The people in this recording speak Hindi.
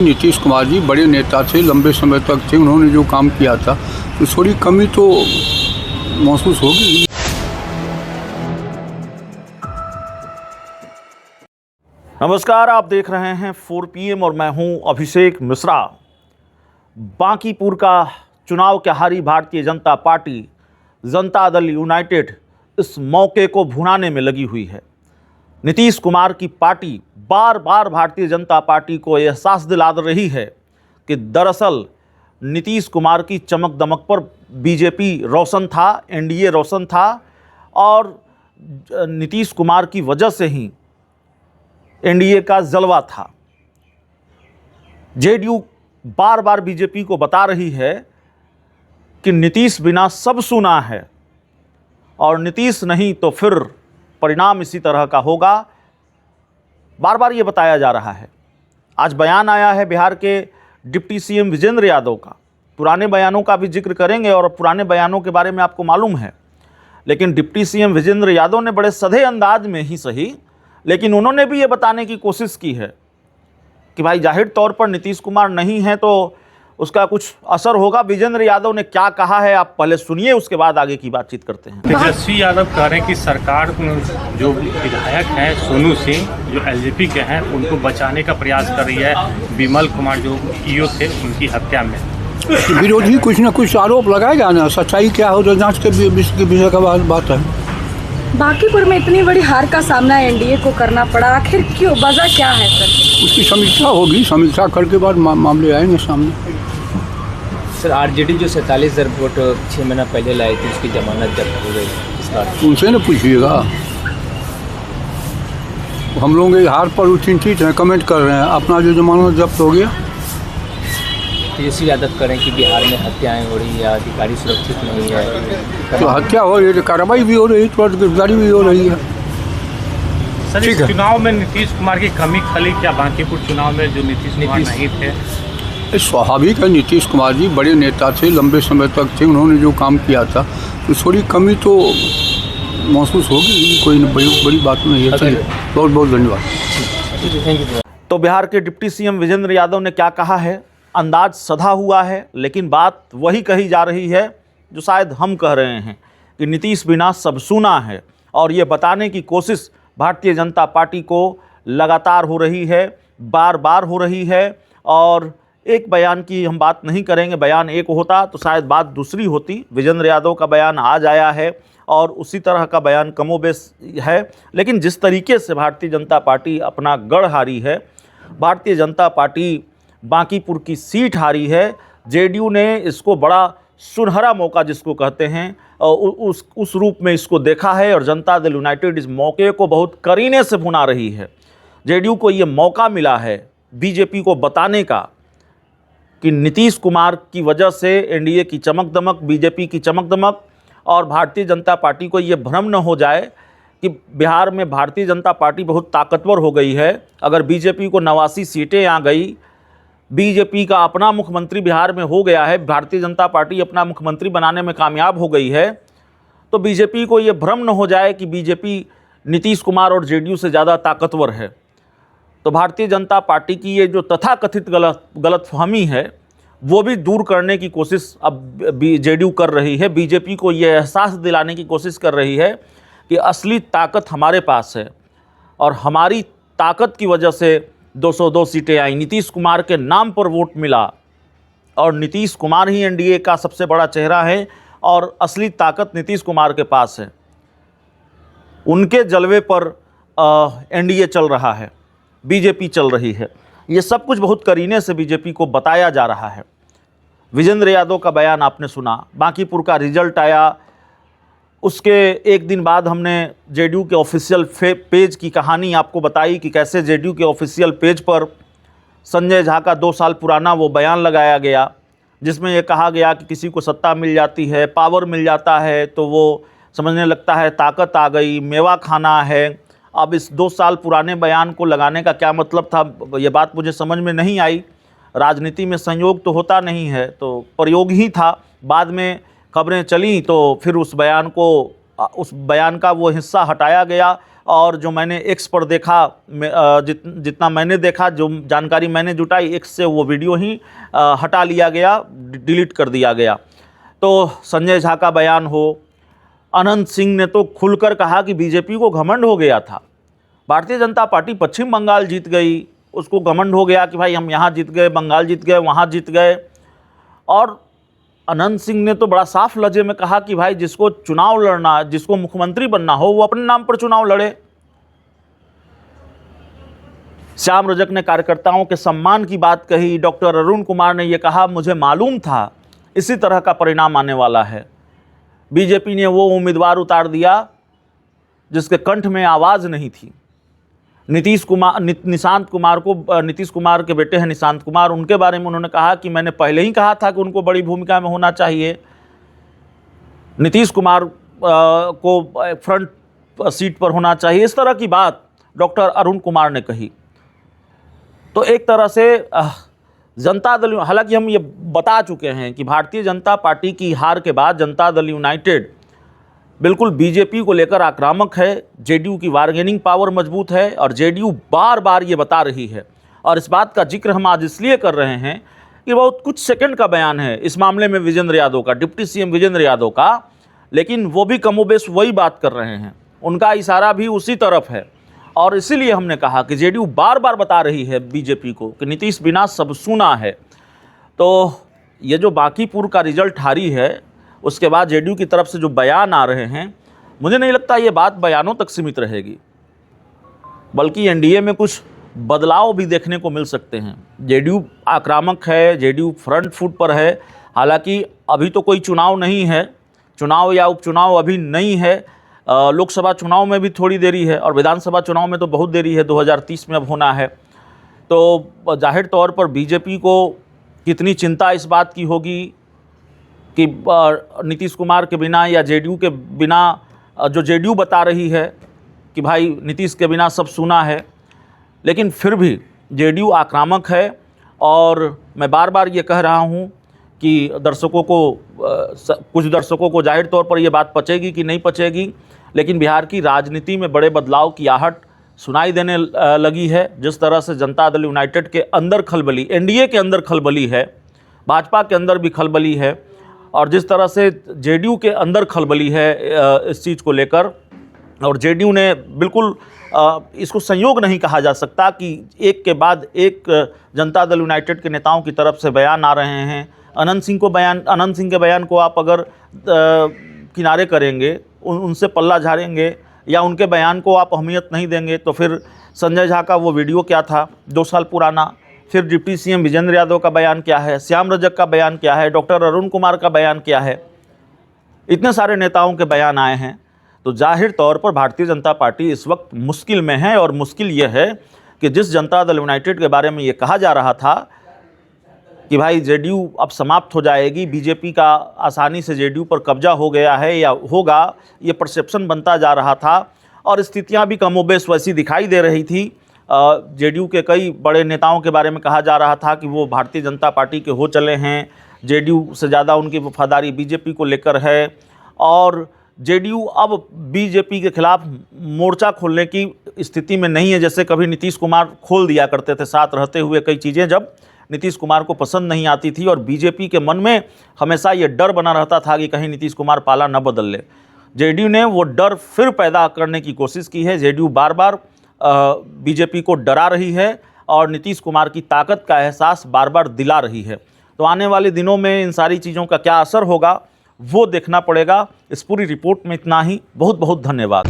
नीतीश कुमार जी बड़े नेता थे, लंबे समय तक थे, उन्होंने जो काम किया था तो थोड़ी कमी तो महसूस होगी। नमस्कार, आप देख रहे हैं 4 PM और मैं हूं अभिषेक मिश्रा। बांकीपुर का चुनाव के हारी भारतीय जनता पार्टी जनता दल यूनाइटेड इस मौके को भुनाने में लगी हुई है। नीतीश कुमार की पार्टी बार बार भारतीय जनता पार्टी को एहसास दिला रही है कि दरअसल नीतीश कुमार की चमक दमक पर बीजेपी रोशन था, एनडीए रोशन था और नीतीश कुमार की वजह से ही एनडीए का जलवा था। जेडीयू बार बार बीजेपी को बता रही है कि नीतीश बिना सब सुना है और नीतीश नहीं तो फिर परिणाम इसी तरह का होगा। बार बार ये बताया जा रहा है। आज बयान आया है बिहार के डिप्टी सीएम विजेंद्र यादव का। पुराने बयानों का भी जिक्र करेंगे और पुराने बयानों के बारे में आपको मालूम है, लेकिन डिप्टी सीएम विजेंद्र यादव ने बड़े सधे अंदाज में ही सही, लेकिन उन्होंने भी ये बताने की कोशिश की है कि भाई जाहिर तौर पर नीतीश कुमार नहीं है तो उसका कुछ असर होगा। विजेंद्र यादव ने क्या कहा है आप पहले सुनिए, उसके बाद आगे की बातचीत करते हैं। तेजस्वी यादव कह रहे हैं कि सरकार जो विधायक हैं सोनू सिंह जो एलजेपी के हैं उनको बचाने का प्रयास कर रही है। विमल कुमार जो ईओ थे उनकी हत्या में विरोधी कुछ न कुछ आरोप लगाएगा ना, सच्चाई क्या हो तो जांच के विषय का बात है। बांकीपुर में इतनी बड़ी हार का सामना एनडीए को करना पड़ा, आखिर क्यों, वजह क्या है सर? उसकी समीक्षा होगी, समीक्षा करके बाद मामले आएंगे सामने। सर आरजेडी जो 47,000 वोट 6 महीना पहले लाई थी उसकी जमानत जब्त हो गई, इस बार उनसे न पूछिएगा। हम लोग हार पर चिंतित हैं, कमेंट कर रहे हैं। अपना जो जमानत जब्त हो गया, तेजस्वी यादव करें कि बिहार में हत्याएं हो रही है, अधिकारी सुरक्षित नहीं है, तो हत्या हो रही है, कार्रवाई भी हो रही है, तुरंत गिरफ्तारी भी हो रही है। सर इस चुनाव में नीतीश कुमार की कमी खली क्या? बांकीपुर चुनाव में जो नीतीश कुमार नहीं थे, स्वाभाविक है। नीतीश कुमार जी बड़े नेता थे, लंबे समय तक थे, उन्होंने जो काम किया था तो थोड़ी कमी तो महसूस होगी, कोई बड़ी बात नहीं है। चलिए, बहुत बहुत धन्यवाद। तो बिहार के डिप्टी सीएम विजेंद्र यादव ने क्या कहा है, अंदाज सधा हुआ है, लेकिन बात वही कही जा रही है जो शायद हम कह रहे हैं कि नीतीश बिना सब सुना है, और ये बताने की कोशिश भारतीय जनता पार्टी को लगातार हो रही है, बार बार हो रही है। और एक बयान की हम बात नहीं करेंगे, बयान एक होता तो शायद बात दूसरी होती। विजेंद्र यादव का बयान आज आया है और उसी तरह का बयान कमोबेश है, लेकिन जिस तरीके से भारतीय जनता पार्टी अपना गढ़ हारी है, भारतीय जनता पार्टी बांकीपुर की सीट हारी है, जेडीयू ने इसको बड़ा सुनहरा मौका जिसको कहते हैं उस रूप में इसको देखा है और जनता दल यूनाइटेड इस मौके को बहुत करीने से भुना रही है। जेडीयू को ये मौका मिला है बीजेपी को बताने का कि नीतीश कुमार की वजह से एनडीए की चमक दमक, बीजेपी की चमक दमक, और भारतीय जनता पार्टी को ये भ्रम न हो जाए कि बिहार में भारतीय जनता पार्टी बहुत ताकतवर हो गई है। अगर बीजेपी को 89 सीटें आ गई, बीजेपी का अपना मुख्यमंत्री बिहार में हो गया है, भारतीय जनता पार्टी अपना मुख्यमंत्री बनाने में कामयाब हो गई है, तो बीजेपी को ये भ्रम न हो जाए कि बीजेपी नीतीश कुमार और जेडीयू से ज़्यादा ताकतवर है। तो भारतीय जनता पार्टी की ये जो तथाकथित गलतफहमी है वो भी दूर करने की कोशिश अब जेडीयू कर रही है। बीजेपी को ये एहसास दिलाने की कोशिश कर रही है कि असली ताकत हमारे पास है और हमारी ताकत की वजह से 202 सीटें आई, नीतीश कुमार के नाम पर वोट मिला और नीतीश कुमार ही एनडीए का सबसे बड़ा चेहरा है और असली ताकत नीतीश कुमार के पास है। उनके जलवे पर एनडीए चल रहा है, बीजेपी चल रही है। ये सब कुछ बहुत करीने से बीजेपी को बताया जा रहा है। विजेंद्र यादव का बयान आपने सुना, बांकीपुर का रिजल्ट आया, उसके एक दिन बाद हमने जेडीयू के ऑफिशियल पेज की कहानी आपको बताई कि कैसे जेडीयू के ऑफिशियल पेज पर संजय झा का 2 साल पुराना वो बयान लगाया गया जिसमें ये कहा गया कि किसी को सत्ता मिल जाती है, पावर मिल जाता है तो वो समझने लगता है ताकत आ गई, मेवा खाना है। अब इस 2 साल पुराने बयान को लगाने का क्या मतलब था, ये बात मुझे समझ में नहीं आई। राजनीति में संयोग तो होता नहीं है, तो प्रयोग ही था। बाद में खबरें चली तो फिर उस बयान का वो हिस्सा हटाया गया और जो मैंने एक्स पर देखा, जितना मैंने देखा, जो जानकारी मैंने जुटाई, एक्स से वो वीडियो ही हटा लिया गया, डिलीट कर दिया गया। तो संजय झा का बयान हो, अनंत सिंह ने तो खुलकर कहा कि बीजेपी को घमंड हो गया था, भारतीय जनता पार्टी पश्चिम बंगाल जीत गई, उसको घमंड हो गया कि भाई हम यहाँ जीत गए, बंगाल जीत गए, वहाँ जीत गए। और अनंत सिंह ने तो बड़ा साफ लहजे में कहा कि भाई जिसको चुनाव लड़ना, जिसको मुख्यमंत्री बनना हो वो अपने नाम पर चुनाव लड़े। श्याम रजक ने कार्यकर्ताओं के सम्मान की बात कही। डॉक्टर अरुण कुमार ने यह कहा, मुझे मालूम था इसी तरह का परिणाम आने वाला है। बीजेपी ने वो उम्मीदवार उतार दिया जिसके कंठ में आवाज़ नहीं थी। नीतीश कुमार के बेटे हैं निशांत कुमार, उनके बारे में उन्होंने कहा कि मैंने पहले ही कहा था कि उनको बड़ी भूमिका में होना चाहिए। नीतीश कुमार को फ्रंट सीट पर होना चाहिए, इस तरह की बात डॉक्टर अरुण कुमार ने कही। तो एक तरह से जनता दल, हालांकि हम ये बता चुके हैं कि भारतीय जनता पार्टी की हार के बाद जनता दल यूनाइटेड बिल्कुल बीजेपी को लेकर आक्रामक है। जेडीयू की बार्गेनिंग पावर मजबूत है और जेडीयू बार बार ये बता रही है। और इस बात का जिक्र हम आज इसलिए कर रहे हैं कि बहुत कुछ सेकंड का बयान है इस मामले में विजेंद्र यादव का, डिप्टी सीएम विजेंद्र यादव का, लेकिन वो भी कमोबेश वही बात कर रहे हैं, उनका इशारा भी उसी तरफ है। और इसीलिए हमने कहा कि जेडीयू बार बार बता रही है बीजेपी को कि नीतीश बिना सब सुना है। तो ये जो बांकीपुर का रिजल्ट हारी है, उसके बाद जेडीयू की तरफ से जो बयान आ रहे हैं, मुझे नहीं लगता ये बात बयानों तक सीमित रहेगी, बल्कि एनडीए में कुछ बदलाव भी देखने को मिल सकते हैं। जेडीयू आक्रामक है, जेडीयू फ्रंट फुट पर है। हालांकि अभी तो कोई चुनाव नहीं है, चुनाव या उपचुनाव अभी नहीं है। लोकसभा चुनाव में भी थोड़ी देरी है और विधानसभा चुनाव में तो बहुत देरी है, 2030 में अब होना है। तो जाहिर तौर पर बीजेपी को कितनी चिंता इस बात की होगी कि नीतीश कुमार के बिना या जेडीयू के बिना, जो जेडीयू बता रही है कि भाई नीतीश के बिना सब सुना है, लेकिन फिर भी जेडीयू आक्रामक है। और मैं बार बार ये कह रहा हूँ कि दर्शकों को, कुछ दर्शकों को जाहिर तौर पर ये बात पचेगी कि नहीं पचेगी, लेकिन बिहार की राजनीति में बड़े बदलाव की आहट सुनाई देने लगी है। जिस तरह से जनता दल यूनाइटेड के अंदर खलबली, एनडीए के अंदर खलबली है, भाजपा के अंदर भी खलबली है, और जिस तरह से जेडीयू के अंदर खलबली है इस चीज़ को लेकर, और जेडीयू ने बिल्कुल इसको संयोग नहीं कहा जा सकता कि एक के बाद एक जनता दल यूनाइटेड के नेताओं की तरफ से बयान आ रहे हैं। अनंत सिंह के बयान को आप अगर किनारे करेंगे, उनसे पल्ला झाड़ेंगे या उनके बयान को आप अहमियत नहीं देंगे, तो फिर संजय झा का वो वीडियो क्या था 2 साल पुराना, फिर डिप्टी सीएम विजेंद्र यादव का बयान क्या है, श्याम रजक का बयान क्या है, डॉक्टर अरुण कुमार का बयान क्या है, इतने सारे नेताओं के बयान आए हैं। तो जाहिर तौर पर भारतीय जनता पार्टी इस वक्त मुश्किल में है। और मुश्किल ये है कि जिस जनता दल यूनाइटेड के बारे में ये कहा जा रहा था कि भाई जेडीयू अब समाप्त हो जाएगी, बीजेपी का आसानी से जेडीयू पर कब्जा हो गया है या होगा, ये परसेप्शन बनता जा रहा था और स्थितियां भी कमोबेश वैसी दिखाई दे रही थी। जेडीयू के कई बड़े नेताओं के बारे में कहा जा रहा था कि वो भारतीय जनता पार्टी के हो चले हैं, जेडीयू से ज़्यादा उनकी वफादारी बीजेपी को लेकर है, और जेडीयू अब बीजेपी के खिलाफ मोर्चा खोलने की स्थिति में नहीं है, जैसे कभी नीतीश कुमार खोल दिया करते थे साथ रहते हुए कई चीज़ें, जब नीतीश कुमार को पसंद नहीं आती थी और बीजेपी के मन में हमेशा ये डर बना रहता था कि कहीं नीतीश कुमार पाला न बदल ले। जेडीयू ने वो डर फिर पैदा करने की कोशिश की है। जेडीयू बार बार बीजेपी को डरा रही है और नीतीश कुमार की ताकत का एहसास बार बार दिला रही है। तो आने वाले दिनों में इन सारी चीज़ों का क्या असर होगा वो देखना पड़ेगा। इस पूरी रिपोर्ट में इतना ही। बहुत बहुत धन्यवाद।